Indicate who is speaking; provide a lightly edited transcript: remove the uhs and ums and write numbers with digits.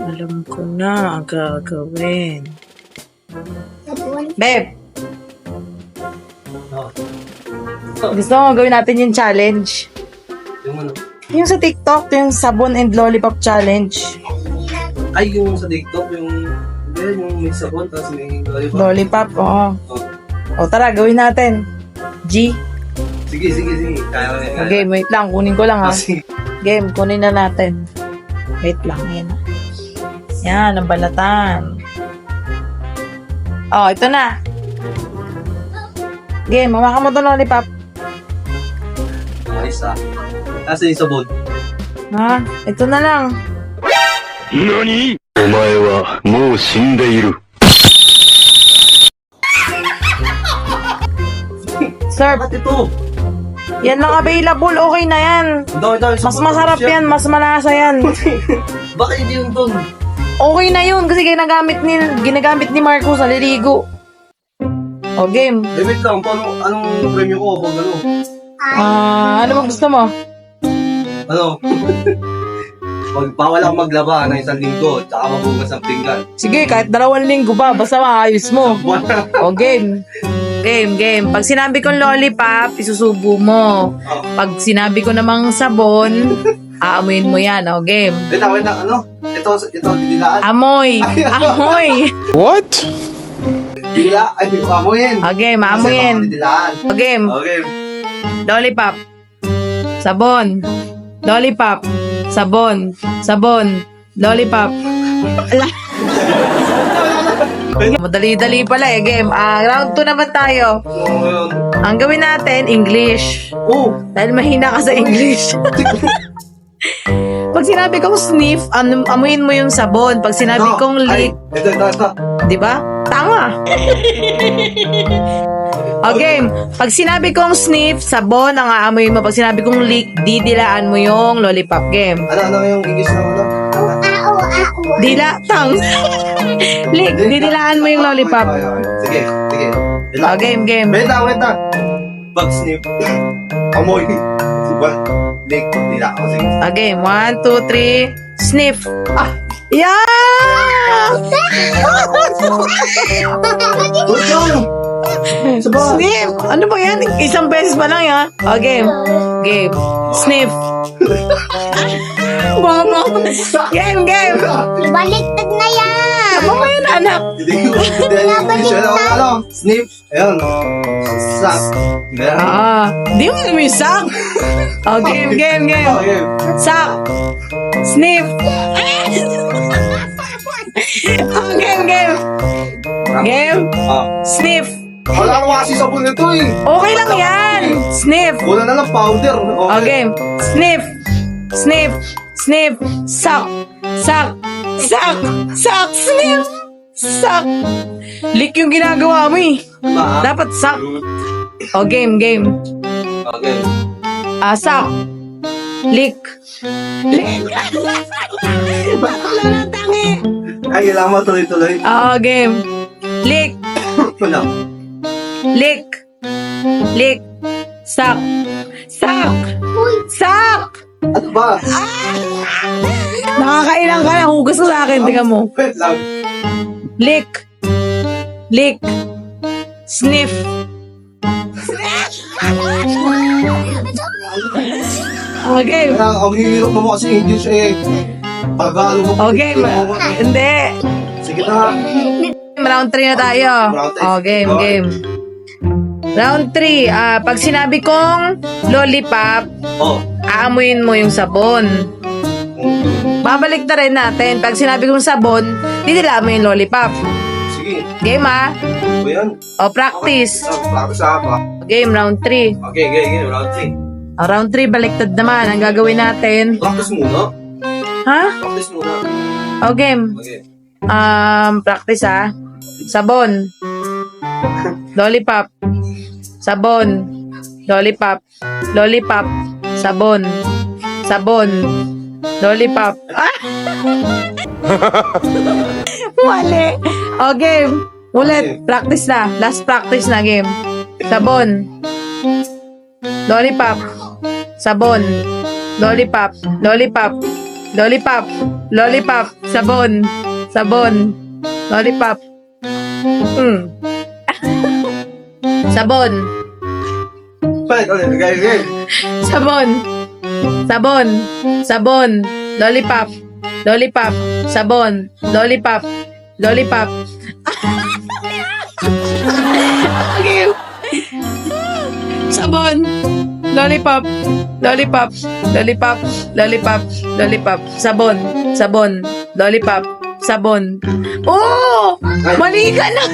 Speaker 1: Alam ko na ang gagawin. Beb! Gusto mo gawin natin yung challenge?
Speaker 2: Yung ano?
Speaker 1: Yung sa TikTok, yung sabon and lollipop challenge.
Speaker 2: Ay, yung sa TikTok, yung may sabon, tapos may lollipop.
Speaker 1: Lollipop, oo. O tara, gawin natin. G.
Speaker 2: Sige. Kaya ko na.
Speaker 1: Okay, wait lang. Kunin ko lang ha.
Speaker 2: Sige.
Speaker 1: Game, kunin na natin. Wait lang, yan. Yan, ang balatan. Oh, ito na. Game, hawakan mo ito lollipop.
Speaker 2: Ayos ah. Kasi yung sabon.
Speaker 1: Ha? Ito na lang.
Speaker 3: NANI?! お前はもう死んでいる。
Speaker 1: Sir,
Speaker 2: Ba't ito?
Speaker 1: yan lang available. Okay na yan. Mas masarap yan. Mas malasa yan.
Speaker 2: Bakit hindi yung ton?
Speaker 1: Okay na yun kasi ginagamit ni Marco sa liligo. O, game.
Speaker 2: Eh, wait lang. Paano, anong premyo ko pag ano?
Speaker 1: Ano bang gusto mo?
Speaker 2: Ano? Pag bawal ako maglaba ng 1 linggo, tsaka mabugas ng pinggan.
Speaker 1: Sige, kahit 2 linggo pa. Basta maayos mo. O, game. Game. Pag sinabi kong lollipop, isusubo mo. Pag sinabi ko namang sabon, aamuin mo yan. O, game.
Speaker 2: Wait lang. Ano? Ito, didilaan.
Speaker 1: Amoy.
Speaker 3: What?
Speaker 2: Didila, ay, amoyin.
Speaker 1: O, game. Aamuin.
Speaker 2: Didilaan.
Speaker 1: O, game.
Speaker 2: Okay.
Speaker 1: Lollipop. Sabon. Lollipop. Sabon. Lollipop. Ala. Madali-dali pala eh, game. Round 2 naman tayo.
Speaker 2: So, ngayon.
Speaker 1: Ang gawin natin, English.
Speaker 2: Oh!
Speaker 1: Dahil mahina ka sa English. Pag sinabi kong sniff, amuin mo yung sabon. Pag sinabi kong lick,
Speaker 2: Ito.
Speaker 1: di ba? Tama. O game, pag sinabi kong sniff, sabon ang aamuin mo. Pag sinabi kong lick, didilaan mo yung lollipop. Game.
Speaker 2: Ano yung English na ano?
Speaker 1: Dila, tang. Lick, didilaan mo yung lollipop.
Speaker 2: Sige.
Speaker 1: O game.
Speaker 2: Wait lang. Bag sniff. Amoy. Diba? Lick. Dila. O, sige.
Speaker 1: O game, 1, 2, 3, sniff. Yeah!
Speaker 2: Wait lang. Sabah.
Speaker 1: Sniff! Ano ba yan? Isang beses pa lang yan. O game. Sniff. Baba. Game.
Speaker 4: Baliktad na yan!
Speaker 1: Ano ba yan, anak?
Speaker 2: Ano? Sniff. Ayun. Sak.
Speaker 1: Di mo may sak. O game.
Speaker 2: Okay.
Speaker 1: Sak. Sniff. O game. Sniff.
Speaker 2: Wala naman kasi sabon nito eh.
Speaker 1: Okay lang yan. Sniff.
Speaker 2: Wala na lang powder.
Speaker 1: O game. Sniff. Sak. Sniff. Sak. Lick yung ginagawa mo eh. Dapat sak. O game.
Speaker 2: Okay.
Speaker 1: Sak. Lick. Wala na tangi.
Speaker 2: Ay, kailangan mo tuloy-tuloy.
Speaker 1: O game. Lick.
Speaker 2: Wala.
Speaker 1: Lick. Sak.
Speaker 2: Ano ba?
Speaker 1: Nakakailang ka na. Hugas ko sa akin. Tingnan mo.
Speaker 2: Wait lang.
Speaker 1: Lick. Sniff. Okay.
Speaker 2: Ang hirap mo kasi English eh. Pagalo mo.
Speaker 1: Okay. Hindi.
Speaker 2: Sige na.
Speaker 1: Round 3 na tayo. O, game. Round 3. Pag sinabi kong lollipop,
Speaker 2: Oh.
Speaker 1: aamuin mo yung sabon. Babalik na rin natin. Pag sinabi kong sabon, didila mo yung lollipop.
Speaker 2: Sige.
Speaker 1: Game ha?
Speaker 2: Ano ba yan?
Speaker 1: O, practice.
Speaker 2: Practice pa.
Speaker 1: Game, round 3.
Speaker 2: Okay. Round 3.
Speaker 1: Round 3, baliktad naman. Ang gagawin natin.
Speaker 2: Practice muna.
Speaker 1: Ha?
Speaker 2: Practice muna.
Speaker 1: O, game.
Speaker 2: Okay.
Speaker 1: Practice ha. Sabon. Lollipop. Sabon. Lollipop. Sabon. Lollipop. Mali. O, game. Ulit. Practice na. Last practice na, game. Sabon. Lollipop. Sabon. Lollipop. Lollipop. Sabon. Sabon. Lollipop. Sabon.
Speaker 2: Balik ulit, guys.
Speaker 1: Sabon. Sabon. Sabon. Lollipop. Lollipop. Sabon. Lollipop. Lollipop. Okay. Sabon. Lollipop. Lollipop. Lollipop. Lollipop. Lollipop. Sabon. Sabon. Lollipop. Sabon. Oh! Mali ka na!